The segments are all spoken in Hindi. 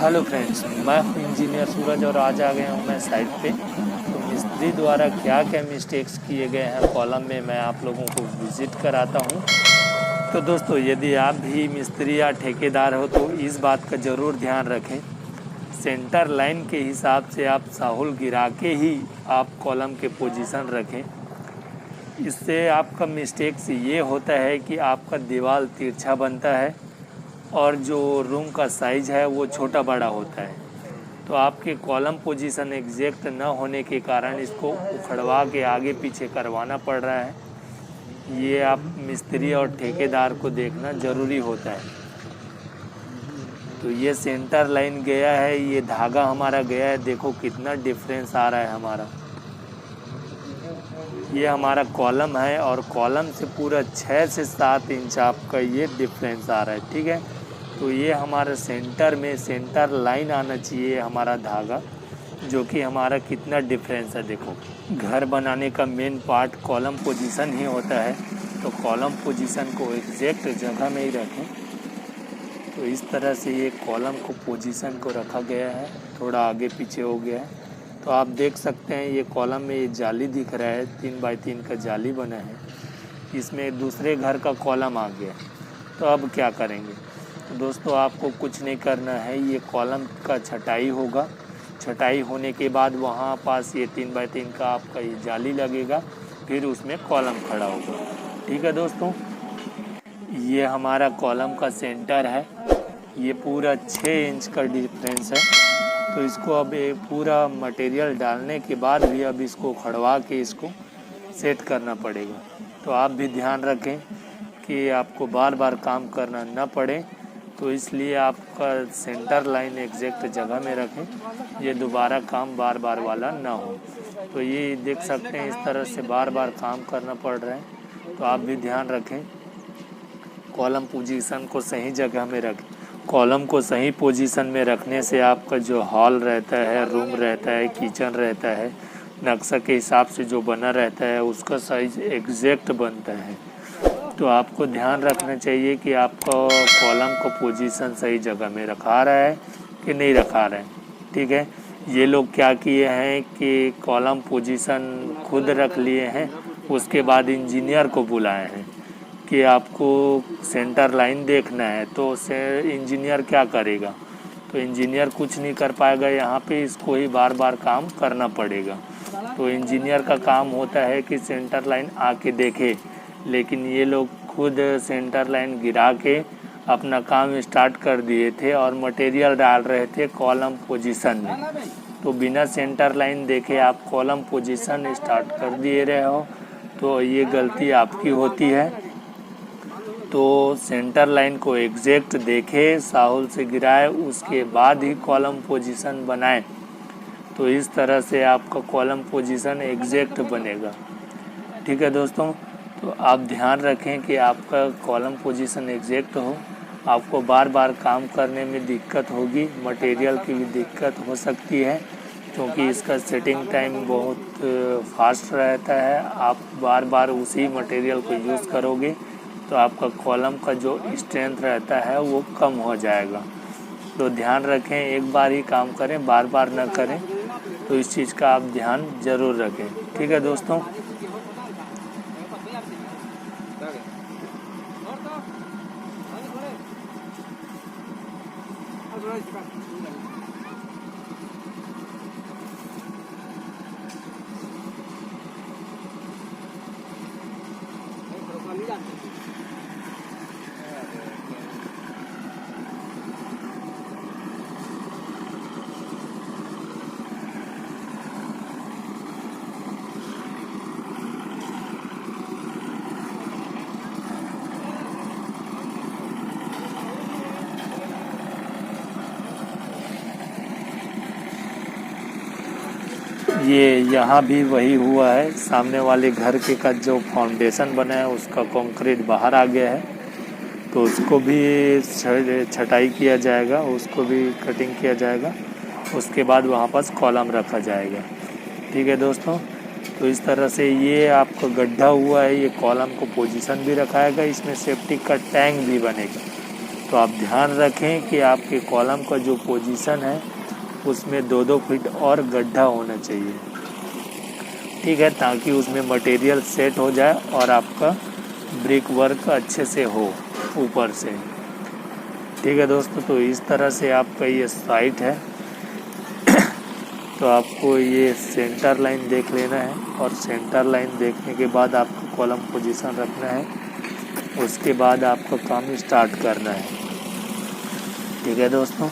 हेलो फ्रेंड्स, मैं हूं इंजीनियर सूरज और आज आ गया हूं मैं साइट पे। तो मिस्त्री द्वारा क्या क्या मिस्टेक्स किए गए हैं कॉलम में मैं आप लोगों को विज़िट कराता हूं। तो दोस्तों, यदि आप भी मिस्त्री या ठेकेदार हो तो इस बात का ज़रूर ध्यान रखें। सेंटर लाइन के हिसाब से आप साहुल गिरा के ही आप कॉलम के पोजीशन रखें। इससे आपका मिस्टेक्स ये होता है कि आपका दीवार तिरछा बनता है और जो रूम का साइज़ है वो छोटा बड़ा होता है। तो आपके कॉलम पोजीशन एग्जैक्ट न होने के कारण इसको उखड़वा के आगे पीछे करवाना पड़ रहा है। ये आप मिस्त्री और ठेकेदार को देखना ज़रूरी होता है। तो ये सेंटर लाइन गया है, ये धागा हमारा गया है, देखो कितना डिफरेंस आ रहा है हमारा। ये हमारा कॉलम है और कॉलम से पूरा 6 से 7 इंच आपका ये डिफरेंस आ रहा है, ठीक है। तो ये हमारा सेंटर में सेंटर लाइन आना चाहिए हमारा धागा, जो कि हमारा कितना डिफरेंस है देखो। घर बनाने का मेन पार्ट कॉलम पोजीशन ही होता है, तो कॉलम पोजीशन को एग्जैक्ट जगह में ही रखें। तो इस तरह से ये कॉलम को पोजीशन को रखा गया है, थोड़ा आगे पीछे हो गया है। तो आप देख सकते हैं ये कॉलम में ये जाली दिख रहा है, 3 बाई 3 का जाली बना है, इसमें दूसरे घर का कॉलम आ गया। तो अब क्या करेंगे? तो दोस्तों, आपको कुछ नहीं करना है, ये कॉलम का छटाई होगा। छटाई होने के बाद वहाँ पास ये 3 बाई 3 का आपका ये जाली लगेगा, फिर उसमें कॉलम खड़ा होगा, ठीक है दोस्तों। ये हमारा कॉलम का सेंटर है, ये पूरा 6 इंच का डिफरेंस है। तो इसको अब पूरा मटेरियल डालने के बाद भी अब इसको खड़वा के इसको सेट करना पड़ेगा। तो आप भी ध्यान रखें कि आपको बार बार काम करना न पड़े, तो इसलिए आपका सेंटर लाइन एग्जैक्ट जगह में रखें, ये दोबारा काम बार बार वाला ना हो। तो ये देख सकते हैं इस तरह से बार बार काम करना पड़ रहा है। तो आप भी ध्यान रखें, कॉलम पोजीशन को सही जगह में रखें। कॉलम को सही पोजीशन में रखने से आपका जो हॉल रहता है, रूम रहता है, किचन रहता है, नक्शा के हिसाब से जो बना रहता है उसका साइज एग्जैक्ट बनता है। तो आपको ध्यान रखना चाहिए कि आपका कॉलम को पोजीशन सही जगह में रखा रहा है कि नहीं रखा रहा है, ठीक है। ये लोग क्या किए हैं कि कॉलम पोजीशन खुद रख लिए हैं, उसके बाद इंजीनियर को बुलाए हैं कि आपको सेंटर लाइन देखना है। तो से इंजीनियर क्या करेगा? तो इंजीनियर कुछ नहीं कर पाएगा, यहाँ पे इसको ही बार बार काम करना पड़ेगा। तो इंजीनियर का काम होता है कि सेंटर लाइन आके देखे, लेकिन ये लोग खुद सेंटर लाइन गिरा के अपना काम स्टार्ट कर दिए थे और मटेरियल डाल रहे थे कॉलम पोजीशन में। तो बिना सेंटर लाइन देखे आप कॉलम पोजीशन स्टार्ट कर दिए रहे हो, तो ये गलती आपकी होती है। तो सेंटर लाइन को एग्जैक्ट देखे, साहुल से गिराए, उसके बाद ही कॉलम पोजीशन बनाए। तो इस तरह से आपका कॉलम पोजीशन एग्जैक्ट बनेगा, ठीक है दोस्तों। तो आप ध्यान रखें कि आपका कॉलम पोजीशन एग्जैक्ट हो। आपको बार बार काम करने में दिक्कत होगी, मटेरियल की भी दिक्कत हो सकती है, क्योंकि इसका सेटिंग टाइम बहुत फास्ट रहता है। आप बार बार उसी मटेरियल को यूज़ करोगे तो आपका कॉलम का जो स्ट्रेंथ रहता है वो कम हो जाएगा। तो ध्यान रखें, एक बार ही काम करें, बार बार ना करें। तो इस चीज़ का आप ध्यान ज़रूर रखें, ठीक है दोस्तों। ये यहाँ भी वही हुआ है, सामने वाले घर के का जो फाउंडेशन बना है उसका कंक्रीट बाहर आ गया है, तो उसको भी छटाई किया जाएगा, उसको भी कटिंग किया जाएगा, उसके बाद वहाँ पास कॉलम रखा जाएगा, ठीक है दोस्तों। तो इस तरह से ये आपका गड्ढा हुआ है, ये कॉलम को पोजीशन भी रखाएगा, इसमें सेफ्टी का टैंक भी बनेगा। तो आप ध्यान रखें कि आपके कॉलम का जो पोजीशन है उसमें 2-2 फीट और गड्ढा होना चाहिए, ठीक है, ताकि उसमें मटेरियल सेट हो जाए और आपका ब्रिक वर्क अच्छे से हो ऊपर से। ठीक है दोस्तों, तो इस तरह से आपका ये साइट है। तो आपको ये सेंटर लाइन देख लेना है और सेंटर लाइन देखने के बाद आपको कॉलम पोजीशन रखना है, उसके बाद आपका काम स्टार्ट करना है। ठीक है दोस्तों,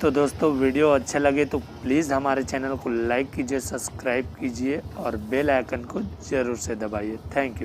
तो दोस्तों वीडियो अच्छे लगे तो प्लीज़ हमारे चैनल को लाइक कीजिए, सब्सक्राइब कीजिए और बेल आइकन को ज़रूर से दबाइए। Thank you.